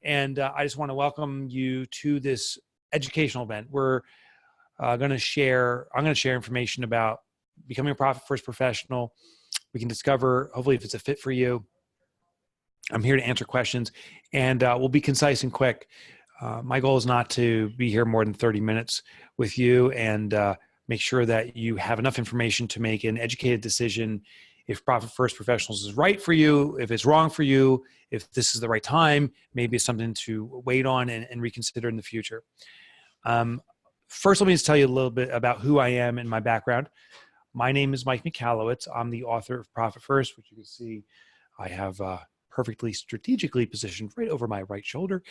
And I just want to welcome you to this educational event. I'm going to share information about becoming a Profit First professional. We can discover, hopefully, if it's a fit for you. I'm here to answer questions, and we'll be concise and quick. My goal is not to be here more than 30 minutes with you, and make sure that you have enough information to make an educated decision if Profit First Professionals is right for you, if it's wrong for you, if this is the right time, maybe it's something to wait on and reconsider in the future. First, let me just tell you a little bit about who I am and my background. My name is Mike Michalowicz. I'm the author of Profit First, which you can see I have perfectly strategically positioned right over my right shoulder.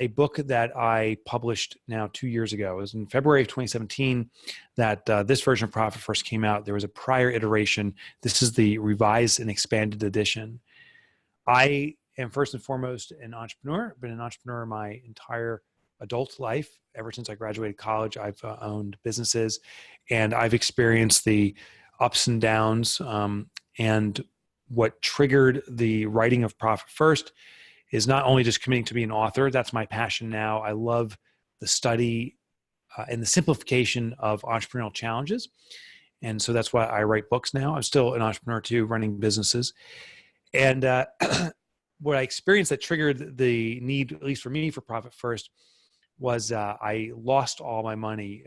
A book that I published now 2 years ago. It was in February of 2017 that this version of Profit First came out. There was a prior iteration. This is the revised and expanded edition. I am first and foremost an entrepreneur. I've been an entrepreneur my entire adult life. Ever since I graduated college, I've owned businesses, and I've experienced the ups and downs. And what triggered the writing of Profit First is not only just committing to be an author. That's my passion now. I love the study and the simplification of entrepreneurial challenges. And so that's why I write books now. I'm still an entrepreneur too, running businesses. And what I experienced that triggered the need, at least for me, for Profit First was I lost all my money,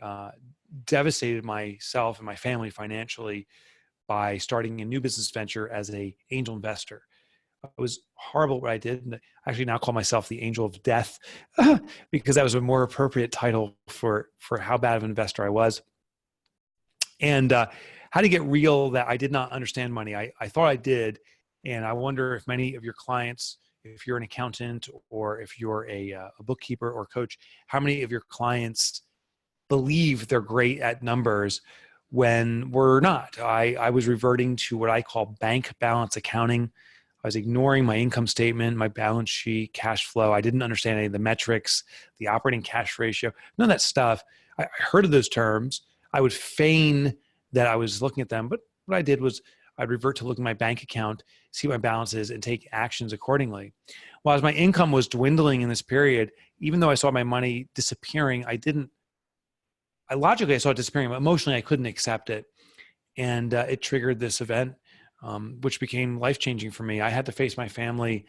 devastated myself and my family financially by starting a new business venture as an angel investor. It was horrible what I did. And I actually now call myself the angel of death because that was a more appropriate title for how bad of an investor I was. And how to get real that I did not understand money. I thought I did. And I wonder if many of your clients, if you're an accountant or if you're a bookkeeper or coach, how many of your clients believe they're great at numbers when we're not. I was reverting to what I call bank balance accounting. I was ignoring my income statement, my balance sheet, cash flow. I didn't understand any of the metrics, the operating cash ratio, none of that stuff. I heard of those terms. I would feign that I was looking at them, but what I did was I'd revert to looking at my bank account, see what my balance is, and take actions accordingly. While as my income was dwindling in this period, even though I saw my money disappearing, logically I saw it disappearing, but emotionally I couldn't accept it. And it triggered this event, which became life-changing for me. I had to face my family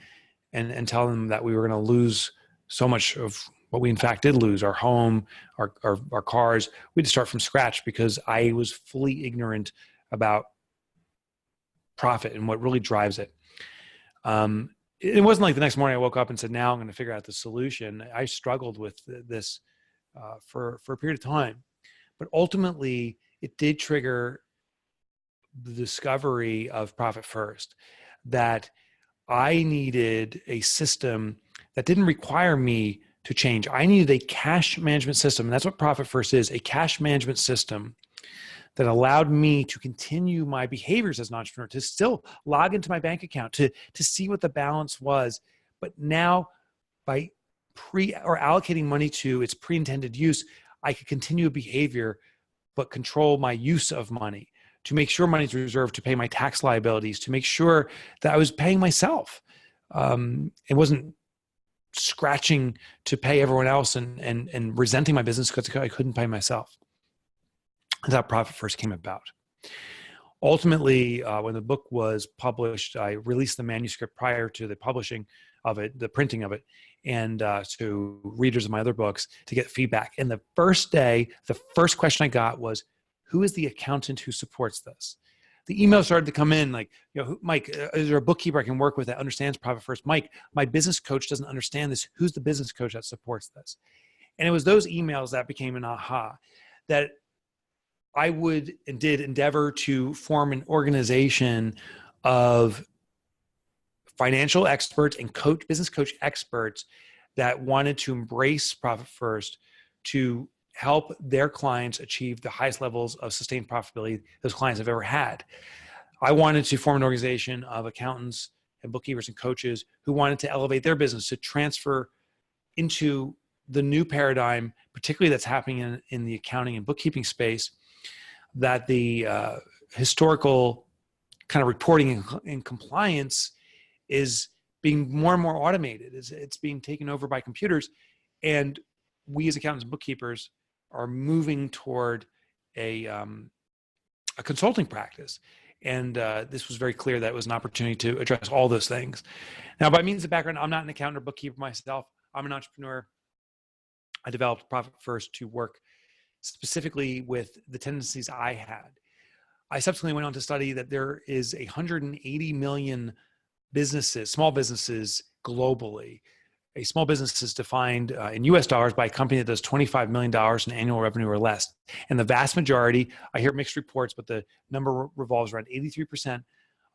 and tell them that we were going to lose so much of what we in fact did lose, our home, our cars. We had to start from scratch because I was fully ignorant about profit and what really drives it. It wasn't like the next morning I woke up and said, now I'm going to figure out the solution. I struggled with this for a period of time. But ultimately, it did trigger the discovery of Profit First, that I needed a system that didn't require me to change. I needed a cash management system. And that's what Profit First is, a cash management system that allowed me to continue my behaviors as an entrepreneur, to still log into my bank account, to see what the balance was. But now by allocating money to its pre-intended use, I could continue a behavior, but control my use of money, to make sure money is reserved to pay my tax liabilities, to make sure that I was paying myself. It wasn't scratching to pay everyone else and resenting my business because I couldn't pay myself. That's how Profit First came about. Ultimately, when the book was published, I released the manuscript prior to the publishing of it, the printing of it, and to readers of my other books to get feedback. And the first day, the first question I got was, who is the accountant who supports this? The emails started to come in like, Mike, is there a bookkeeper I can work with that understands Profit First? Mike, my business coach doesn't understand this. Who's the business coach that supports this? And it was those emails that became an aha, that I would and did endeavor to form an organization of financial experts and business coach experts that wanted to embrace Profit First to help their clients achieve the highest levels of sustained profitability those clients have ever had. I wanted to form an organization of accountants and bookkeepers and coaches who wanted to elevate their business, to transfer into the new paradigm, particularly that's happening in the accounting and bookkeeping space, that the historical kind of reporting and compliance is being more and more automated. It's being taken over by computers. And we as accountants and bookkeepers are moving toward a consulting practice. And this was very clear that it was an opportunity to address all those things. Now, by means of background, I'm not an accountant or bookkeeper myself. I'm an entrepreneur. I developed Profit First to work specifically with the tendencies I had. I subsequently went on to study that there is 180 million businesses, small businesses globally. A small business is defined in US dollars by a company that does $25 million in annual revenue or less. And the vast majority, I hear mixed reports, but the number revolves around 83% of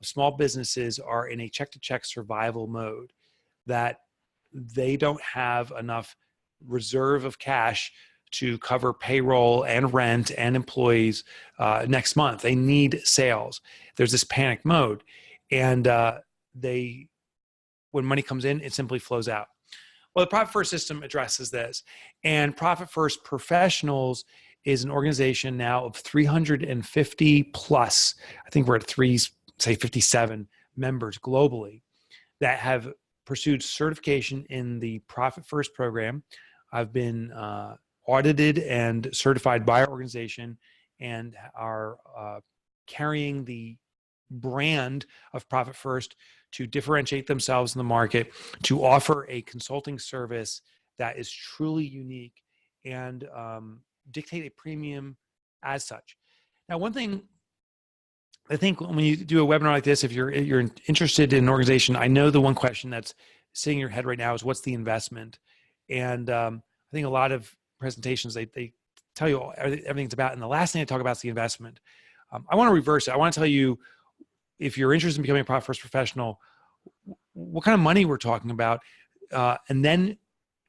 small businesses are in a check-to-check survival mode, that they don't have enough reserve of cash to cover payroll and rent and employees next month. They need sales. There's this panic mode. And when money comes in, it simply flows out. Well, the Profit First system addresses this. And Profit First Professionals is an organization now of 350 plus, I think we're at 57 members globally that have pursued certification in the Profit First program. I've been audited and certified by our organization and are carrying the brand of Profit First to differentiate themselves in the market, to offer a consulting service that is truly unique and dictate a premium as such. Now, one thing I think when you do a webinar like this, if you're interested in an organization, I know the one question that's sitting in your head right now is, what's the investment? And I think a lot of presentations, they tell you everything's about, and the last thing they talk about is the investment. I want to reverse it. I want to tell you, if you're interested in becoming a Profit First professional, what kind of money we're talking about. And then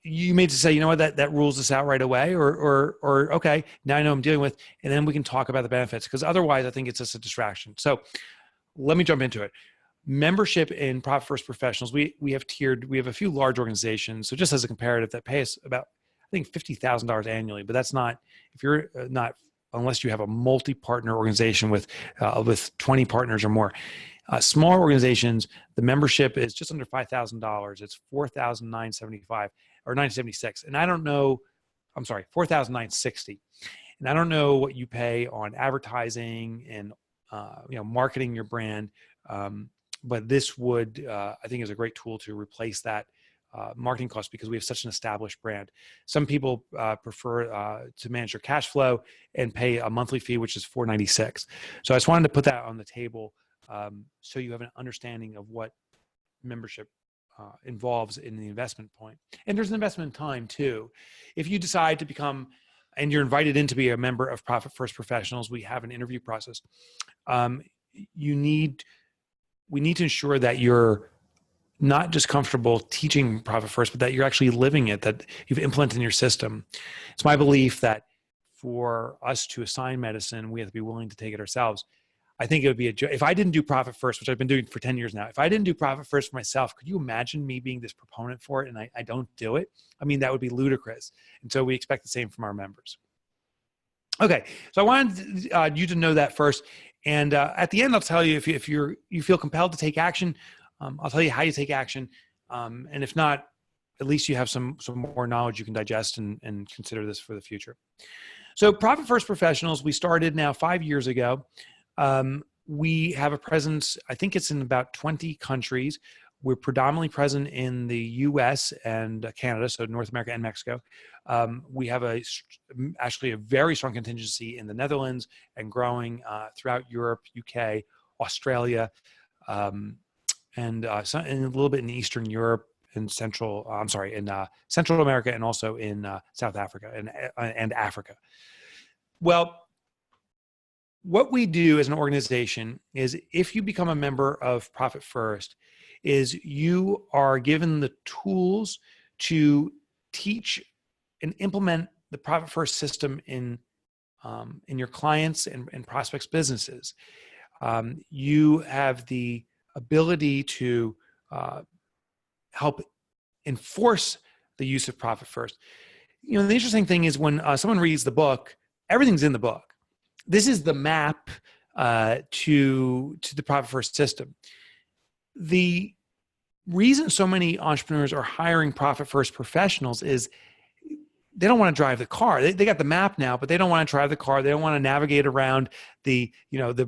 you may just say, you know what, that rules this out right away, or okay, now I know I'm dealing with, and then we can talk about the benefits, because otherwise I think it's just a distraction. So let me jump into it. Membership in Profit First Professionals, we have tiered, we have a few large organizations. So just as a comparative, that pay us about, I think, $50,000 annually, but that's not, if you're not, unless you have a multi-partner organization with 20 partners or more. Smaller organizations, the membership is just under $5,000. It's $4,975 or $976. And I don't know, I'm sorry, $4,960. And I don't know what you pay on advertising and marketing your brand, but this would, I think, is a great tool to replace that marketing costs, because we have such an established brand. Some people prefer to manage their cash flow and pay a monthly fee, which is $496. So I just wanted to put that on the table so you have an understanding of what membership involves in the investment point. And there's an investment in time too. If you decide to become, and you're invited in to be a member of Profit First Professionals, we have an interview process. We need to ensure that you're not just comfortable teaching Profit First, but that you're actually living it, that you've implemented in your system. It's my belief that for us to assign medicine, we have to be willing to take it ourselves. I think it would be if I didn't do Profit First, which I've been doing for 10 years now, if I didn't do Profit First for myself, could you imagine me being this proponent for it and I don't do it? I mean, that would be ludicrous. And so we expect the same from our members. Okay, so I wanted you to know that first. And at the end, I'll tell you if you feel compelled to take action. I'll tell you how you take action. And if not, at least you have some more knowledge you can digest and consider this for the future. So Profit First Professionals, we started now 5 years ago. We have a presence, I think it's in about 20 countries. We're predominantly present in the US and Canada, so North America and Mexico. We have actually a very strong contingency in the Netherlands and growing throughout Europe, UK, Australia, and a little bit in Eastern Europe and Central America, and also in South Africa and Africa. Well, what we do as an organization is, if you become a member of Profit First, is you are given the tools to teach and implement the Profit First system in your clients and prospects' businesses. You have the ability to help enforce the use of Profit First. The interesting thing is, when someone reads the book, everything's in the book. This is the map to the Profit First system. The reason so many entrepreneurs are hiring profit first professionals is they don't want to drive the car. They got the map now, but they don't want to drive the car. They don't want to navigate around the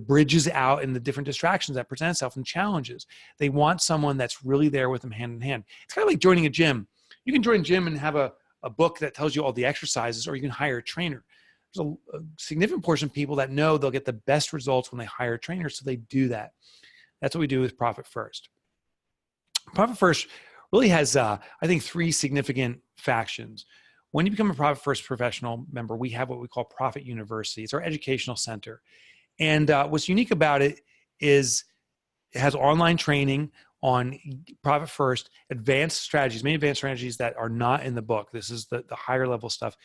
bridges out and the different distractions that present itself and challenges. They want someone that's really there with them hand in hand. It's kind of like joining a gym. You can join a gym and have a book that tells you all the exercises, or you can hire a trainer. There's a significant portion of people that know they'll get the best results when they hire a trainer, so they do that. That's what we do with Profit First. Profit First really has, I think, 3 significant factions. When you become a Profit First professional member, we have what we call Profit University. It's our educational center. And what's unique about it is it has online training on Profit First, advanced strategies, many advanced strategies that are not in the book. This is the higher level stuff.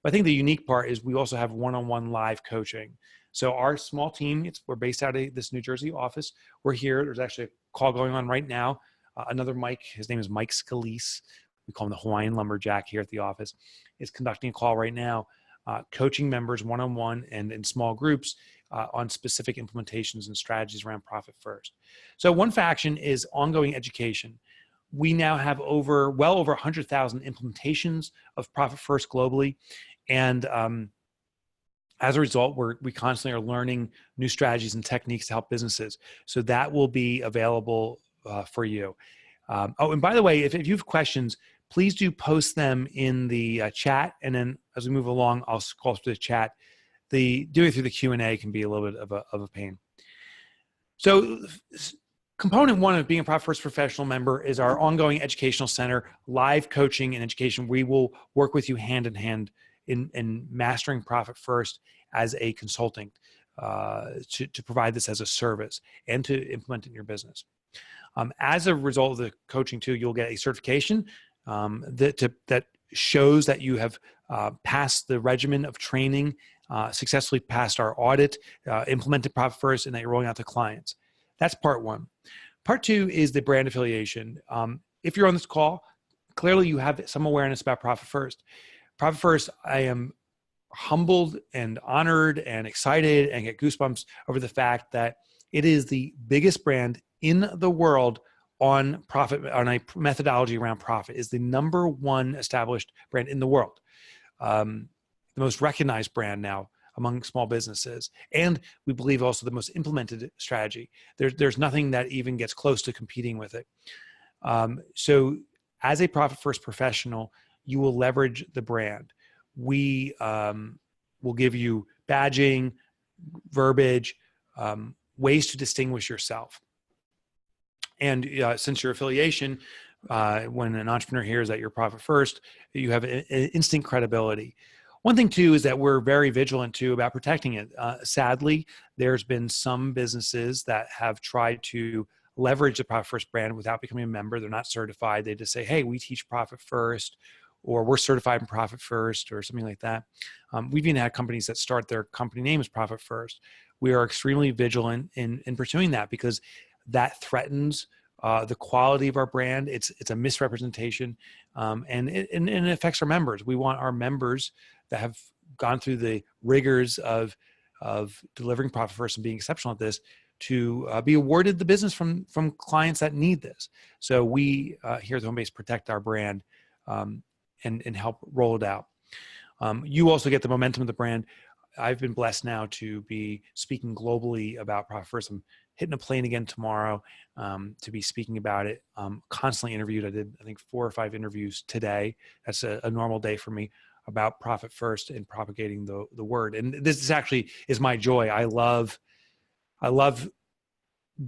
But I think the unique part is we also have one-on-one live coaching. So our small team, we're based out of this New Jersey office. We're here. There's actually a call going on right now. Another Mike, his name is Mike Scalise. We call him the Hawaiian Lumberjack here at the office, is conducting a call right now, coaching members one-on-one and in small groups on specific implementations and strategies around Profit First. So one faction is ongoing education. We now have well over 100,000 implementations of Profit First globally. And as a result, we constantly are learning new strategies and techniques to help businesses. So that will be available for you. And by the way, if you have questions, please do post them in the chat. And then as we move along, I'll scroll through the chat. Doing it through the Q&A can be a little bit of a pain. So component 1 of being a Profit First professional member is our ongoing educational center, live coaching and education. We will work with you hand in hand in mastering Profit First as a consultant to provide this as a service and to implement it in your business. As a result of the coaching too, you'll get a certification that shows that you have passed the regimen of training, successfully passed our audit, implemented Profit First, and that you're rolling out to clients. That's part 1. Part 2 is the brand affiliation. If you're on this call, clearly you have some awareness about Profit First. Profit First, I am humbled and honored and excited and get goosebumps over the fact that it is the biggest brand in the world on profit, on a methodology around profit. Is the number 1 established brand in the world, the most recognized brand now among small businesses, and we believe also the most implemented strategy. There's nothing that even gets close to competing with it. So as a Profit First professional, you will leverage the brand. We will give you badging, verbiage, ways to distinguish yourself. And since your affiliation, when an entrepreneur hears that you're Profit First, you have an instant credibility. One thing too is that we're very vigilant too about protecting it. Sadly, there's been some businesses that have tried to leverage the Profit First brand without becoming a member. They're not certified. They just say, hey, we teach Profit First, or we're certified in Profit First, or something like that. We've even had companies that start their company name as Profit First. We are extremely vigilant in pursuing that because that threatens the quality of our brand. It's a misrepresentation, and it affects our members. We want our members that have gone through the rigors of delivering Profit First and being exceptional at this to be awarded the business from clients that need this. So we here at the Homebase protect our brand and help roll it out. You also get the momentum of the brand. I've been blessed now to be speaking globally about Profit First. I'm hitting a plane again tomorrow to be speaking about it. Constantly interviewed. I did, I think, 4 or 5 interviews today. That's a normal day for me about Profit First and propagating the word. And this actually is my joy. I love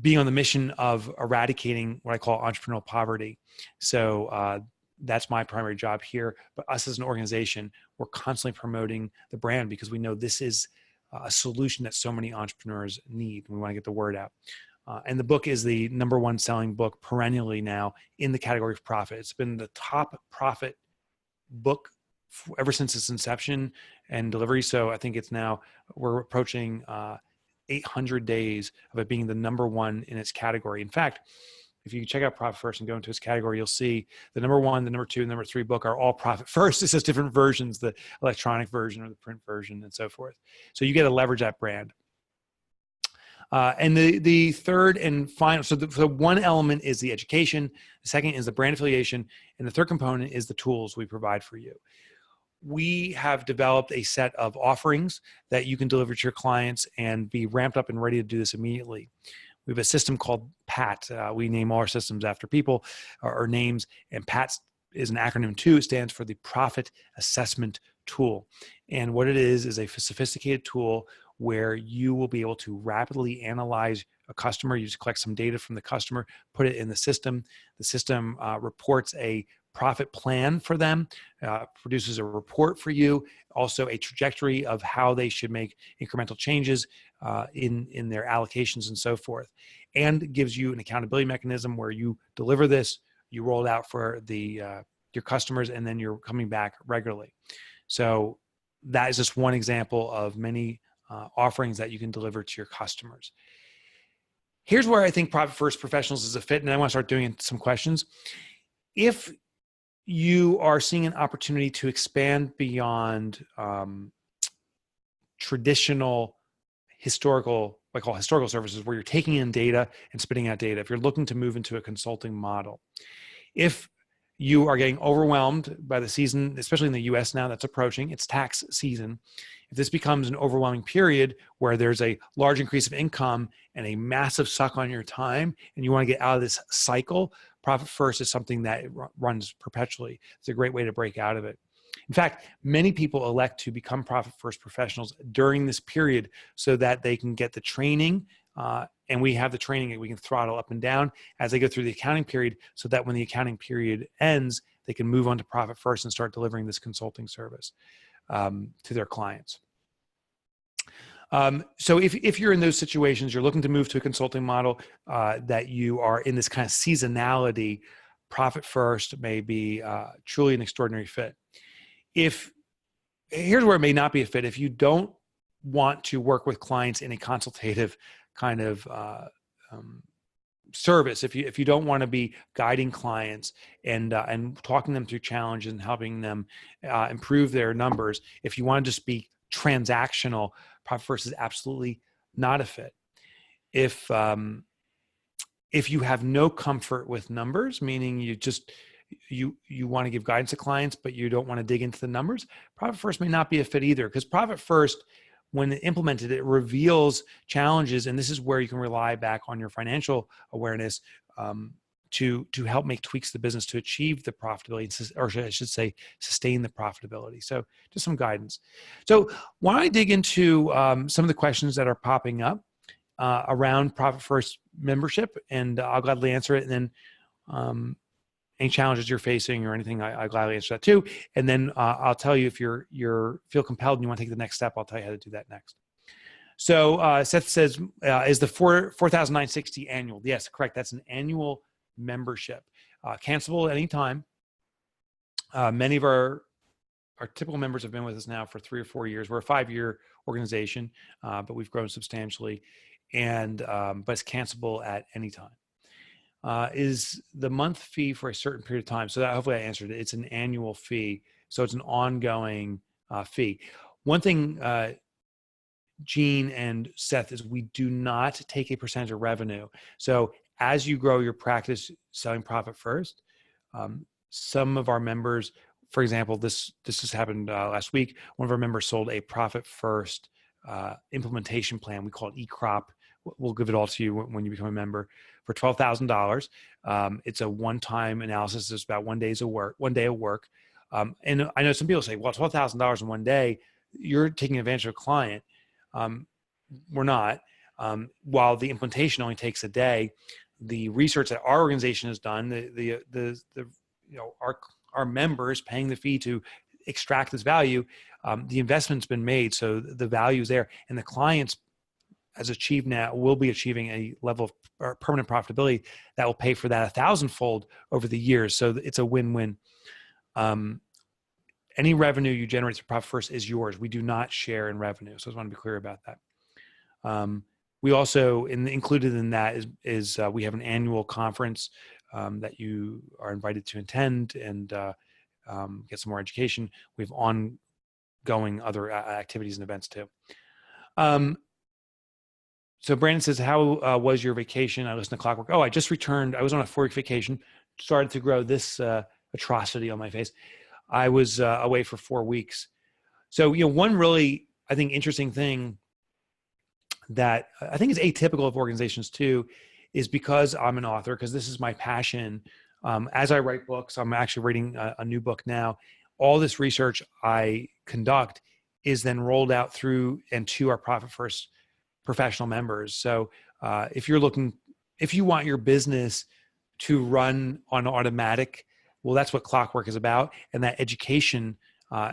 being on the mission of eradicating what I call entrepreneurial poverty. So that's my primary job here. But us as an organization, we're constantly promoting the brand because we know this is a solution that so many entrepreneurs need. We want to get the word out. And the book is the #1 selling book perennially now in the category of profit. It's been the top profit book ever since its inception and delivery. So I think we're approaching 800 days of it being the #1 in its category. In fact, if you check out Profit First and go into its category, you'll see the #1, the #2, and #3 book are all Profit First. It's just different versions, the electronic version or the print version and so forth. So you get to leverage that brand. And the third and final, so one element is the education, the second is the brand affiliation, and the third component is the tools we provide for you. We have developed a set of offerings that you can deliver to your clients and be ramped up and ready to do this immediately. We have a system called PAT. We name all our systems after people or names, and PAT is an acronym too. It stands for the Profit Assessment Tool. And what it is a sophisticated tool where you will be able to rapidly analyze a customer. You just collect some data from the customer, put it in the system. The system reports a profit plan for them, produces a report for you, also a trajectory of how they should make incremental changes in their allocations and so forth, and gives you an accountability mechanism where you deliver this, you roll it out for your customers, and then you're coming back regularly. So that is just one example of many offerings that you can deliver to your customers. Here's where I think Profit First Professionals is a fit, and I want to start doing some questions. If you are seeing an opportunity to expand beyond traditional historical, what I call historical services, where you're taking in data and spitting out data, if you're looking to move into a consulting model, if you are getting overwhelmed by the season, especially in the US now that's approaching, it's tax season. If this becomes an overwhelming period where there's a large increase of income and a massive suck on your time, and you want to get out of this cycle, Profit First is something that runs perpetually. It's a great way to break out of it. In fact, many people elect to become Profit First professionals during this period so that they can get the training, and we have the training that we can throttle up and down as they go through the accounting period, so that when the accounting period ends, they can move on to Profit First and start delivering this consulting service to their clients. So if you're in those situations, you're looking to move to a consulting model, that you are in this kind of seasonality, Profit First may be truly an extraordinary fit. Here's where it may not be a fit. If you don't want to work with clients in a consultative kind of service, if you don't want to be guiding clients and talking them through challenges and helping them improve their numbers, if you want to just be transactional, Profit First is absolutely not a fit. If you have no comfort with numbers, meaning you want to give guidance to clients, but you don't want to dig into the numbers, Profit First may not be a fit either, because Profit First, when implemented, it reveals challenges, and this is where you can rely back on your financial awareness to help make tweaks to the business to achieve the profitability, or I should say, sustain the profitability. So just some guidance. So why don't I dig into some of the questions that are popping up around Profit First membership, and I'll gladly answer it, and then any challenges you're facing or anything, I gladly answer that too. And then I'll tell you if you're feel compelled and you want to take the next step, I'll tell you how to do that next. So Seth says, is the $4,960 annual? Yes, correct. That's an annual membership, cancelable at any time. Many of our typical members have been with us now for 3 or 4 years. We're a 5-year organization, but we've grown substantially, and but it's cancelable at any time. Is the month fee for a certain period of time? So that, hopefully I answered it. It's an annual fee. So it's an ongoing fee. One thing, Gene and Seth, is we do not take a percentage of revenue. So as you grow your practice selling Profit First, some of our members, for example, this just happened last week. One of our members sold a Profit First implementation plan. We call it eCrop. We'll give it all to you when you become a member for $12,000. It's a one-time analysis. It's about 1 day of work. And I know some people say, well, $12,000 in 1 day, you're taking advantage of a client. We're not. While the implementation only takes a day, the research that our organization has done, our members paying the fee to extract this value, the investment's been made, so the value is there, and the clients has achieved now, will be achieving a level of permanent profitability that will pay for that 1,000-fold over the years. So it's a win-win. Any revenue you generate through Profit First is yours. We do not share in revenue. So I just want to be clear about that. We also, included in that is we have an annual conference that you are invited to attend and get some more education. We have ongoing other activities and events too. So Brandon says, how was your vacation? I listened to Clockwork. Oh, I just returned. I was on a 4-week vacation, started to grow this atrocity on my face. I was away for 4 weeks. So, one really, I think, interesting thing that I think is atypical of organizations too, is because I'm an author, because this is my passion. As I write books, I'm actually writing a new book now. All this research I conduct is then rolled out through and to our Profit First professional members. So if you want your business to run on automatic, well, that's what Clockwork is about. And that education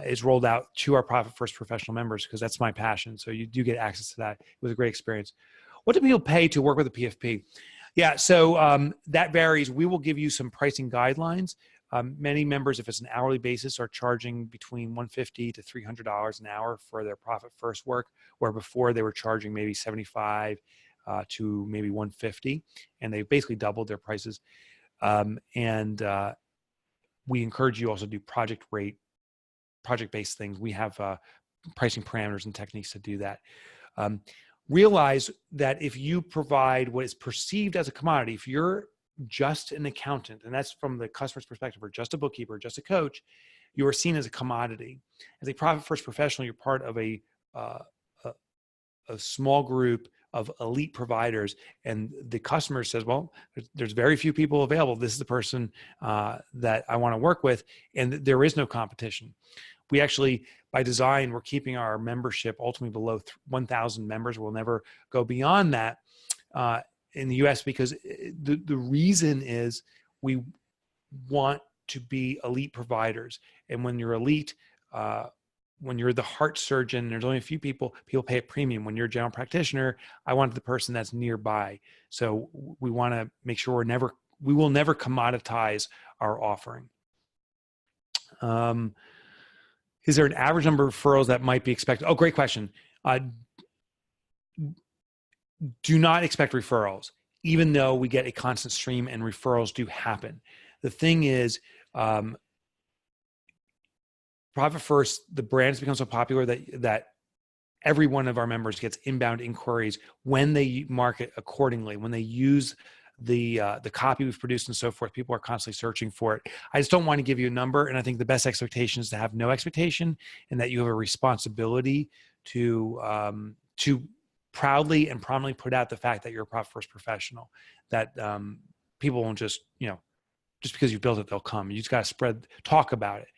is rolled out to our Profit First professional members, because that's my passion. So you do get access to that. It was a great experience. What do people pay to work with a PFP? Yeah, so that varies. We will give you some pricing guidelines. Many members, if it's an hourly basis, are charging between $150 to $300 an hour for their Profit First work, where before they were charging maybe $75 to maybe $150, and they basically doubled their prices. And we encourage you also to do project-based things. We have pricing parameters and techniques to do that. Realize that if you provide what is perceived as a commodity, if you're just an accountant, and that's from the customer's perspective, or just a bookkeeper, just a coach, you are seen as a commodity. As a Profit First professional, you're part of a small group of elite providers, and the customer says, well, there's very few people available. This is the person that I want to work with, and there is no competition. We actually, by design, we're keeping our membership ultimately below 1,000 members. We'll never go beyond that in the US, because the reason is we want to be elite providers. And when you're elite, when you're the heart surgeon, there's only a few people pay a premium. When you're a general practitioner, I want the person that's nearby. So we want to make sure we will never commoditize our offering. Is there an average number of referrals that might be expected? Oh, great question. Do not expect referrals, even though we get a constant stream and referrals do happen. The thing is, Profit First, the brand has become so popular that every one of our members gets inbound inquiries when they market accordingly, when they use the copy we've produced and so forth. People are constantly searching for it. I just don't want to give you a number. And I think the best expectation is to have no expectation, and that you have a responsibility to proudly and prominently put out the fact that you're a Profit First professional, that people won't just because you built it, they'll come. You just got to talk about it.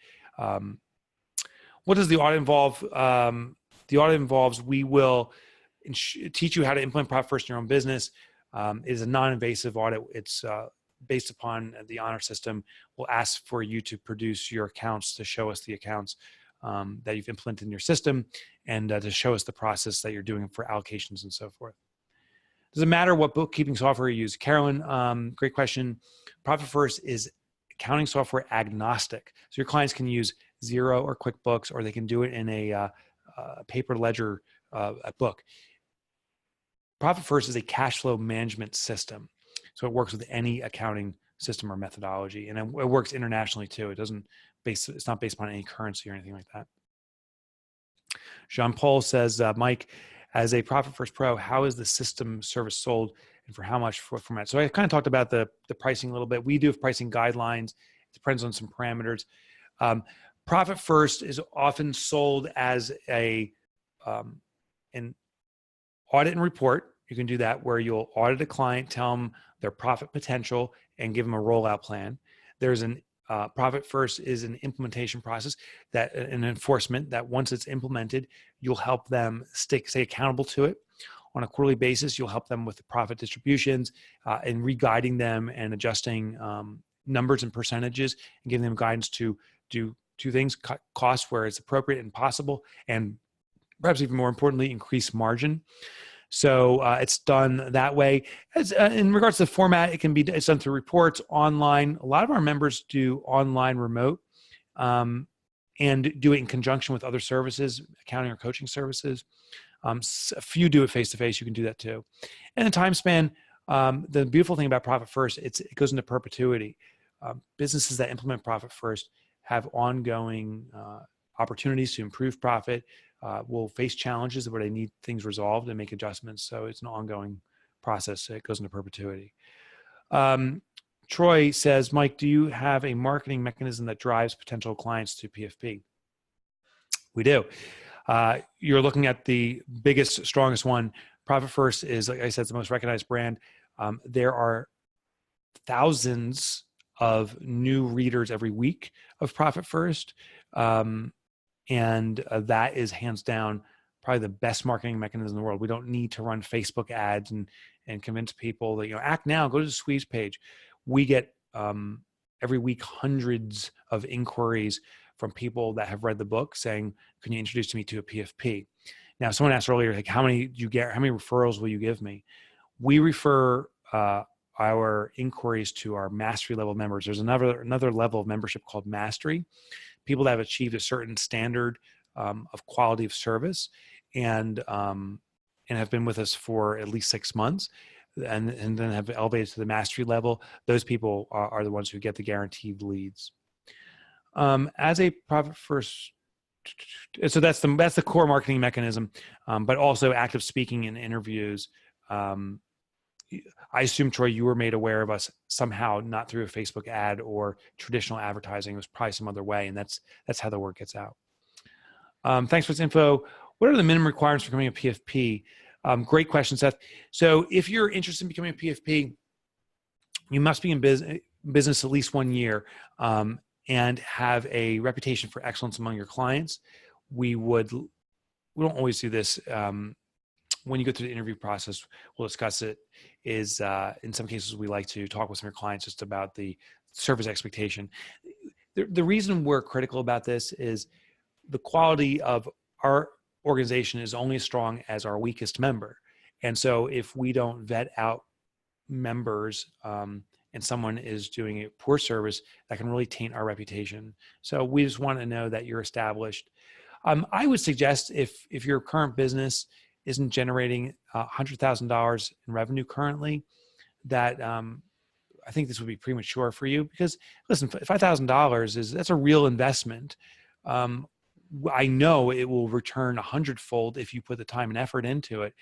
What does the audit involve? The audit involves, we will teach you how to implement Profit First in your own business. It is a non-invasive audit. It's based upon the honor system. We'll ask for you to produce your accounts, to show us the accounts that you've implemented in your system, and to show us the process that you're doing for allocations and so forth. Does it matter what bookkeeping software you use? Carolyn, great question. Profit First is accounting software agnostic. So your clients can use Xero or QuickBooks, or they can do it in a paper ledger book. Profit First is a cash flow management system. So it works with any accounting system or methodology, and it works internationally too. It's not based upon any currency or anything like that. Jean-Paul says, Mike, as a Profit First Pro, how is the system service sold, and for how much format? So I kind of talked about the pricing a little bit. We do have pricing guidelines. It depends on some parameters. Profit First is often sold as an audit and report. You can do that where you'll audit a client, tell them their profit potential, and give them a rollout plan. There's Profit First is an implementation process, an enforcement that once it's implemented, you'll help them stay accountable to it. On a quarterly basis, you'll help them with the profit distributions and re-guiding them and adjusting numbers and percentages, and giving them guidance to do two things: cut costs where it's appropriate and possible, and perhaps even more importantly, increase margin. So it's done that way. In regards to the format, it's done through reports, online. A lot of our members do online remote and do it in conjunction with other services, accounting or coaching services. A few do it face-to-face. You can do that too. And the time span, the beautiful thing about Profit First, it goes into perpetuity. Businesses that implement Profit First have ongoing opportunities to improve profit, will face challenges where they need things resolved and make adjustments. So it's an ongoing process. It goes into perpetuity. Troy says, Mike, do you have a marketing mechanism that drives potential clients to PFP? We do. You're looking at the biggest, strongest one. Profit First is, like I said, the most recognized brand. There are thousands of new readers every week of Profit First. And that is hands down probably the best marketing mechanism in the world. We don't need to run Facebook ads and convince people that, act now, go to the squeeze page. We get every week hundreds of inquiries from people that have read the book saying, can you introduce me to a PFP? Now, someone asked earlier, like, how many do you get? How many referrals will you give me? We refer our inquiries to our mastery level members. There's another level of membership called mastery. People that have achieved a certain standard of quality of service and have been with us for at least 6 months and then have elevated to the mastery level. Those people are the ones who get the guaranteed leads. As a Profit First, so that's the core marketing mechanism, but also active speaking and interviews. I assume, Troy, you were made aware of us somehow, not through a Facebook ad or traditional advertising. It was probably some other way, and that's how the word gets out. Thanks for this info. What are the minimum requirements for becoming a PFP? Great question, Seth. So if you're interested in becoming a PFP, you must be in business at least 1 year and have a reputation for excellence among your clients. We don't always do this. When you go through the interview process, we'll discuss it, is in some cases we like to talk with some of your clients just about the service expectation. The reason we're critical about this is the quality of our organization is only as strong as our weakest member. And so if we don't vet out members and someone is doing a poor service, that can really taint our reputation. So we just want to know that you're established. I would suggest if your current business isn't generating $100,000 in revenue currently, that I think this would be premature for you, because listen, $5,000 that's a real investment. I know it will return 100-fold if you put the time and effort into it.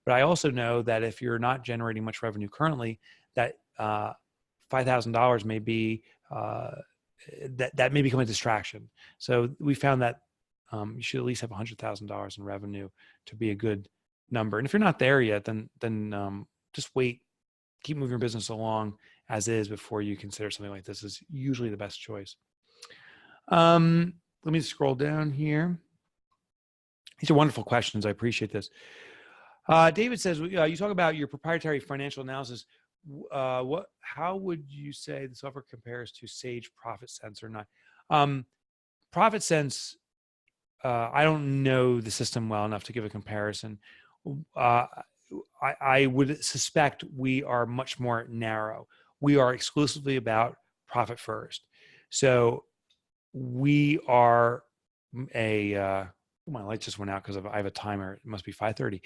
But I also know that if you're not generating much revenue currently, that $5,000 may be that may become a distraction. So we found that you should at least have $100,000 in revenue to be a good number. And if you're not there yet, then just wait, keep moving your business along as is before you consider something like this. Is usually the best choice. Let me scroll down here. These are wonderful questions. I appreciate this. David says, you talk about your proprietary financial analysis. How would you say the software compares to Sage Profit Sense or not? Profit Sense, I don't know the system well enough to give a comparison. I would suspect we are much more narrow. We are exclusively about Profit First. So we are my light just went out because I have a timer. It must be 5:30.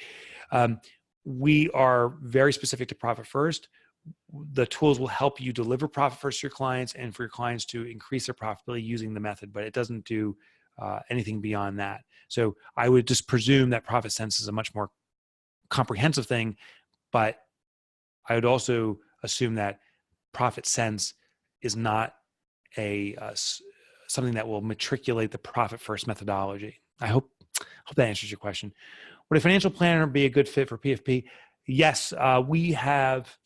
We are very specific to Profit First. The tools will help you deliver Profit First to your clients and for your clients to increase their profitability using the method, but it doesn't do anything beyond that. So I would just presume that Profit Sense is a much more comprehensive thing, but I would also assume that Profit Sense is not something that will matriculate the Profit First methodology. I hope that answers your question. Would a financial planner be a good fit for PFP? Yes, we have,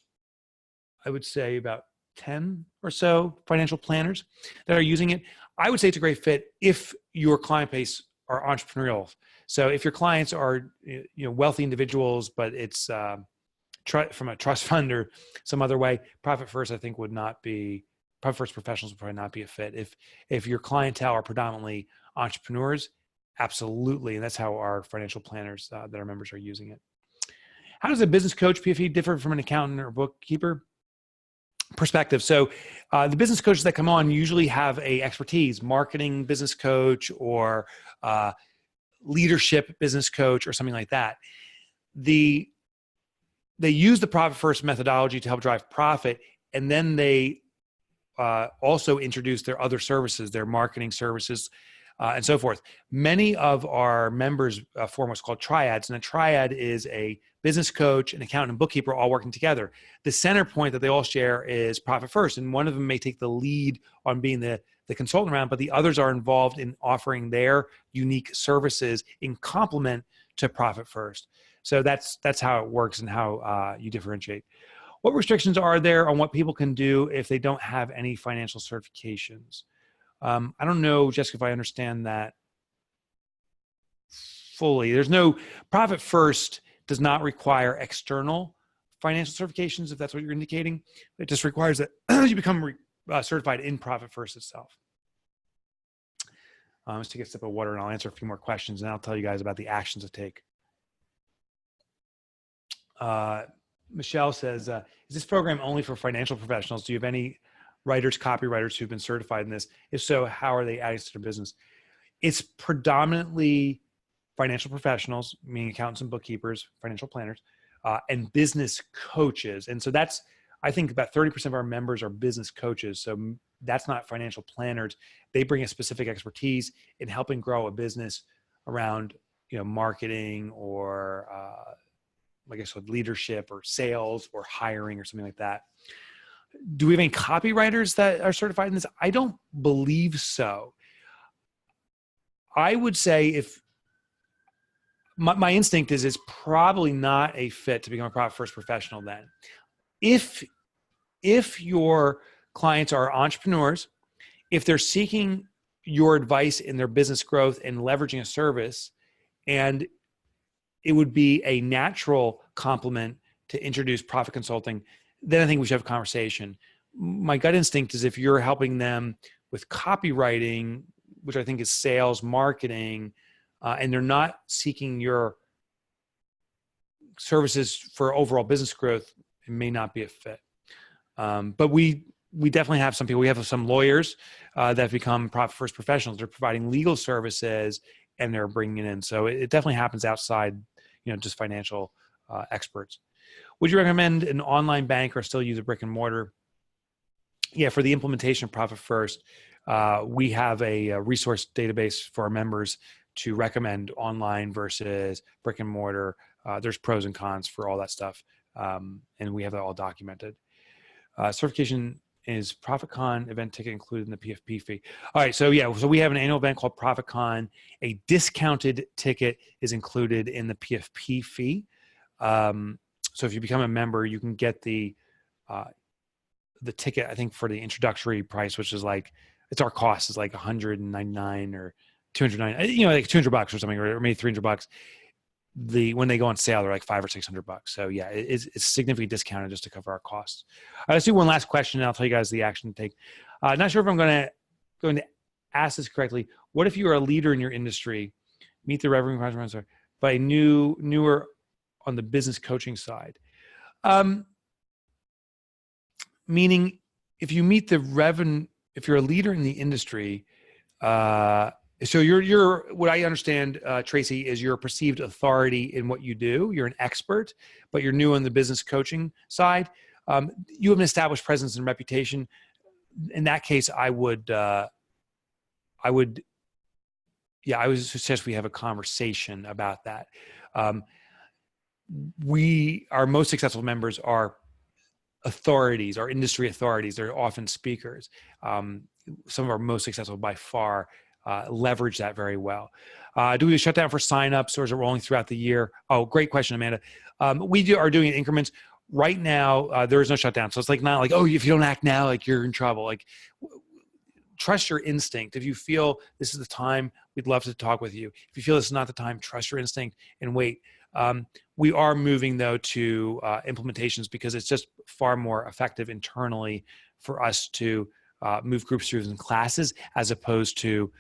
I would say, about 10 or so financial planners that are using it. I would say it's a great fit if your client base are entrepreneurial. So if your clients are wealthy individuals, but it's from a trust fund or some other way, Profit First, I think, would not be. Profit First professionals would probably not be a fit. If your clientele are predominantly entrepreneurs, absolutely, and that's how our financial planners that our members are using it. How does a business coach PFP differ from an accountant or bookkeeper? Perspective. So the business coaches that come on usually have a expertise, marketing business coach or leadership business coach or something like that. They use the Profit First methodology to help drive profit, and then they also introduce their other services, their marketing services, and so forth. Many of our members form what's called triads, and a triad is a business coach, an accountant, and bookkeeper all working together. The center point that they all share is profit first, and one of them may take the lead on being the consultant around, but the others are involved in offering their unique services in complement to profit first. So that's how it works and how you differentiate. What restrictions are there on what people can do if they don't have any financial certifications? I don't know, Jessica, if I understand that fully. There's no profit first does not require external financial certifications, if that's what you're indicating. It just requires that you become certified in profit first itself. Let's take a sip of water and I'll answer a few more questions and I'll tell you guys about the actions to take. Michelle says, is this program only for financial professionals? Do you have any writers, copywriters who've been certified in this? If so, how are they adding to their business? It's predominantly financial professionals, meaning accountants and bookkeepers, financial planners, and business coaches. And so that's, I think about 30% of our members are business coaches. So that's not financial planners. They bring a specific expertise in helping grow a business around, marketing or, like I said, leadership or sales or hiring or something like that. Do we have any copywriters that are certified in this? I don't believe so. I would say if my instinct is it's probably not a fit to become a profit first professional then. If your clients are entrepreneurs, if they're seeking your advice in their business growth and leveraging a service, and it would be a natural complement to introduce profit consulting, then I think we should have a conversation. My gut instinct is if you're helping them with copywriting, which I think is sales, marketing, and they're not seeking your services for overall business growth, it may not be a fit. But we definitely have some people. We have some lawyers that have become profit first professionals. They're providing legal services and they're bringing it in. So it definitely happens outside, just financial experts. Would you recommend an online bank or still use a brick and mortar? Yeah, for the implementation of Profit First, we have a resource database for our members to recommend online versus brick and mortar. There's pros and cons for all that stuff, and we have that all documented. Certification is ProfitCon event ticket included in the PFP fee. All right, so we have an annual event called ProfitCon. A discounted ticket is included in the PFP fee. So if you become a member, you can get the ticket, I think, for the introductory price, which is it's our cost is like $199 or $209, like $200 or something, or maybe $300. When they go on sale, they're like $500 or $600. So yeah, it's significantly discounted just to cover our costs. Let's do one last question, and I'll tell you guys the action to take. Not sure if I'm going to ask this correctly. What if you are a leader in your industry, meet the revenue requirements, but newer on the business coaching side? Meaning, if you meet the revenue, if you're a leader in the industry, so you're what I understand, Tracy, is you're a perceived authority in what you do. You're an expert, but you're new on the business coaching side. You have an established presence and reputation. In that case, I would suggest we have a conversation about that. Our most successful members are authorities, our industry authorities. They're often speakers. Some of our most successful by far leverage that very well. Do we shut down for signups, or is it rolling throughout the year? Oh, great question, Amanda. We are doing increments. Right now, there is no shutdown. So it's not like, oh, if you don't act now, you're in trouble. Trust your instinct. If you feel this is the time, we'd love to talk with you. If you feel this is not the time, trust your instinct and wait. We are moving, though, to implementations because it's just far more effective internally for us to move groups through in classes as opposed to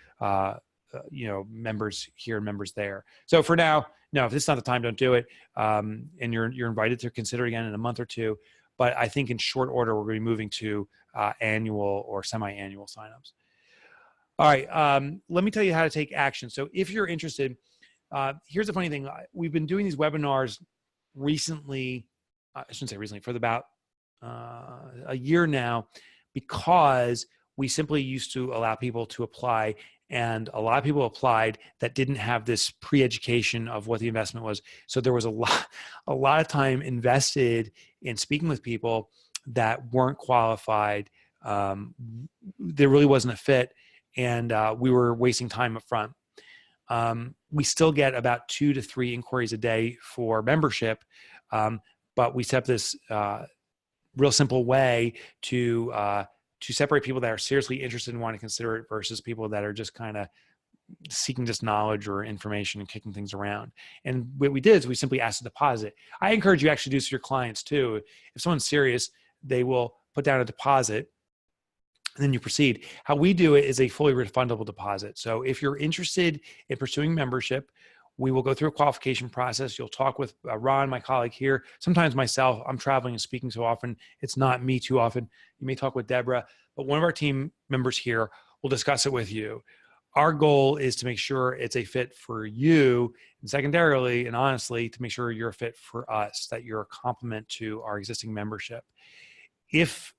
members here and members there. So for now, no, if this is not the time, don't do it. And you're invited to consider it again in a month or two. But I think in short order, we're going to be moving to annual or semi-annual signups. All right, let me tell you how to take action. So if you're interested, here's the funny thing. We've been doing these webinars recently, I shouldn't say recently, for about a year now, because we simply used to allow people to apply And a lot of people applied that didn't have this pre-education of what the investment was. So there was a lot of time invested in speaking with people that weren't qualified. There really wasn't a fit, and we were wasting time up front. We still get about 2 to 3 inquiries a day for membership, but we set up this real simple way to separate people that are seriously interested and want to consider it versus people that are just kind of seeking just knowledge or information and kicking things around. And what we did is we simply asked a deposit. I encourage you actually do this for your clients too. If someone's serious, they will put down a deposit and then you proceed. How we do it is a fully refundable deposit. So if you're interested in pursuing membership, we will go through a qualification process. You'll talk with Ron, my colleague here. Sometimes myself, I'm traveling and speaking so often, it's not me too often. You may talk with Deborah, but one of our team members here will discuss it with you. Our goal is to make sure it's a fit for you, and secondarily, and honestly, to make sure you're a fit for us, that you're a complement to our existing membership. If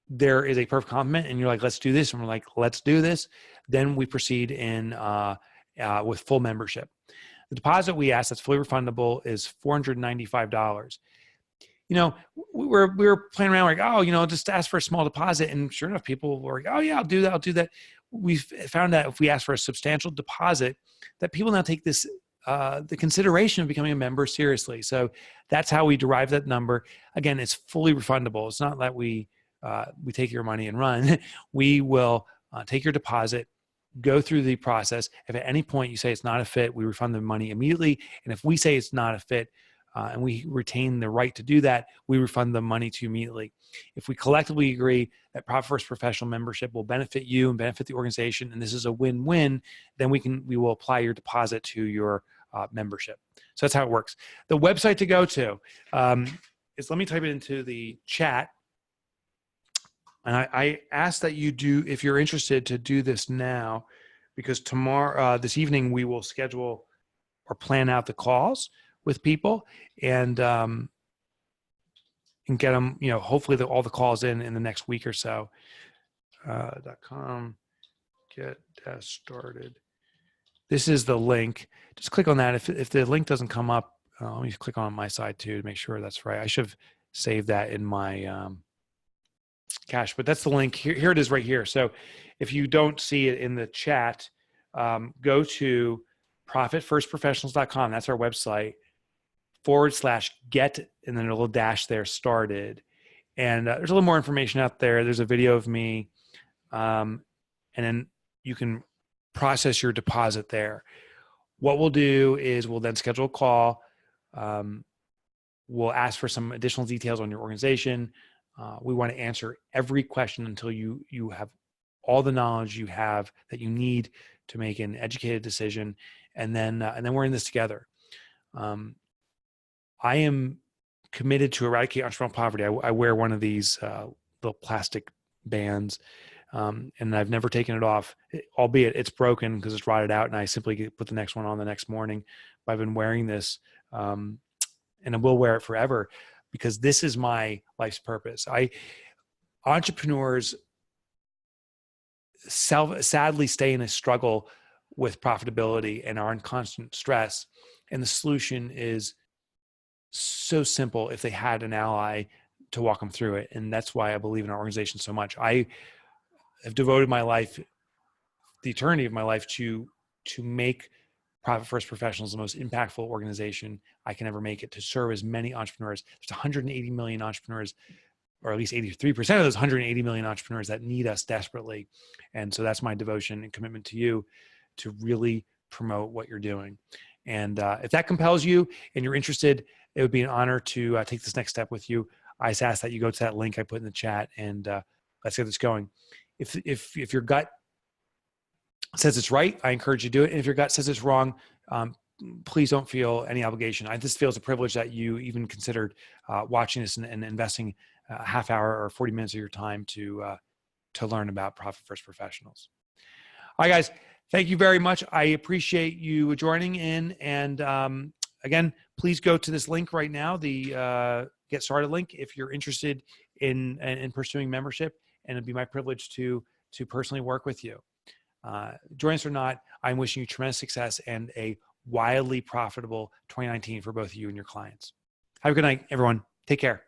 there is a perfect complement and you're like, let's do this, and we're like, let's do this, then we proceed in with full membership. The deposit we ask that's fully refundable is $495. You know, we were playing around like, oh, you know, just ask for a small deposit. And sure enough, people were like, oh yeah, I'll do that. I'll do that. We've found that if we ask for a substantial deposit, that people now take this, the consideration of becoming a member seriously. So that's how we derive that number. Again, it's fully refundable. It's not that we take your money and run. We will take your deposit, go through the process. If at any point you say it's not a fit, we refund the money immediately. And if we say it's not a fit, and we retain the right to do that, we refund the money to you immediately. If we collectively agree that Profit First Professional membership will benefit you and benefit the organization, and this is a win-win, then we will apply your deposit to your membership. So that's how it works. The website to go to is, let me type it into the chat. And I ask that you do, if you're interested, to do this now, because tomorrow, this evening, we will schedule or plan out the calls with people and get them, you know, hopefully all the calls in the next week or so. .com, get started. This is the link. Just click on that. If the link doesn't come up, let me click on my side too to make sure that's right. I should have saved that in my cache, but that's the link. Here it is right here. So if you don't see it in the chat, go to profitfirstprofessionals.com. That's our website. /get, and then a little dash there, started. And there's a little more information out there. There's a video of me. And then you can process your deposit there. What we'll do is we'll then schedule a call. We'll ask for some additional details on your organization. We want to answer every question until you have all the knowledge you have that you need to make an educated decision. And then we're in this together. I am committed to eradicate entrepreneurial poverty. I wear one of these little plastic bands, and I've never taken it off, albeit it's broken because it's rotted out, and I simply put the next one on the next morning. But I've been wearing this, and I will wear it forever because this is my life's purpose. Entrepreneurs sadly stay in a struggle with profitability and are in constant stress, and the solution is so simple if they had an ally to walk them through it. And that's why I believe in our organization so much. I have devoted my life, the eternity of my life, to make Profit First Professionals the most impactful organization I can ever make it, to serve as many entrepreneurs. There's 180 million entrepreneurs, or at least 83% of those 180 million entrepreneurs that need us desperately. And so that's my devotion and commitment to you, to really promote what you're doing. And if that compels you and you're interested, it would be an honor to take this next step with you. I just ask that you go to that link I put in the chat, and let's get this going. If your gut says it's right, I encourage you to do it. And if your gut says it's wrong, please don't feel any obligation. I just feel it's a privilege that you even considered watching this and investing a half hour or 40 minutes of your time to learn about Profit First Professionals. All right, guys, thank you very much. I appreciate you joining in. And again, please go to this link right now, the Get Started link, if you're interested in pursuing membership. And it'd be my privilege to personally work with you. Join us or not, I'm wishing you tremendous success and a wildly profitable 2019 for both you and your clients. Have a good night, everyone. Take care.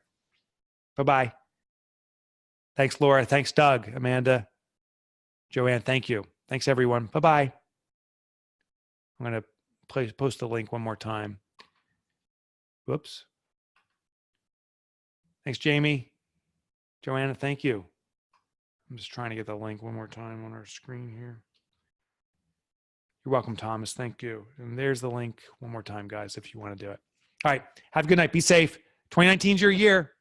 Bye-bye. Thanks, Laura. Thanks, Doug, Amanda, Joanne. Thank you. Thanks, everyone. Bye-bye. I'm going to post the link one more time. Whoops. Thanks, Jamie. Joanna, thank you. I'm just trying to get the link one more time on our screen here. You're welcome, Thomas. Thank you. And there's the link one more time, guys, if you want to do it. All right. Have a good night. Be safe. 2019 is your year.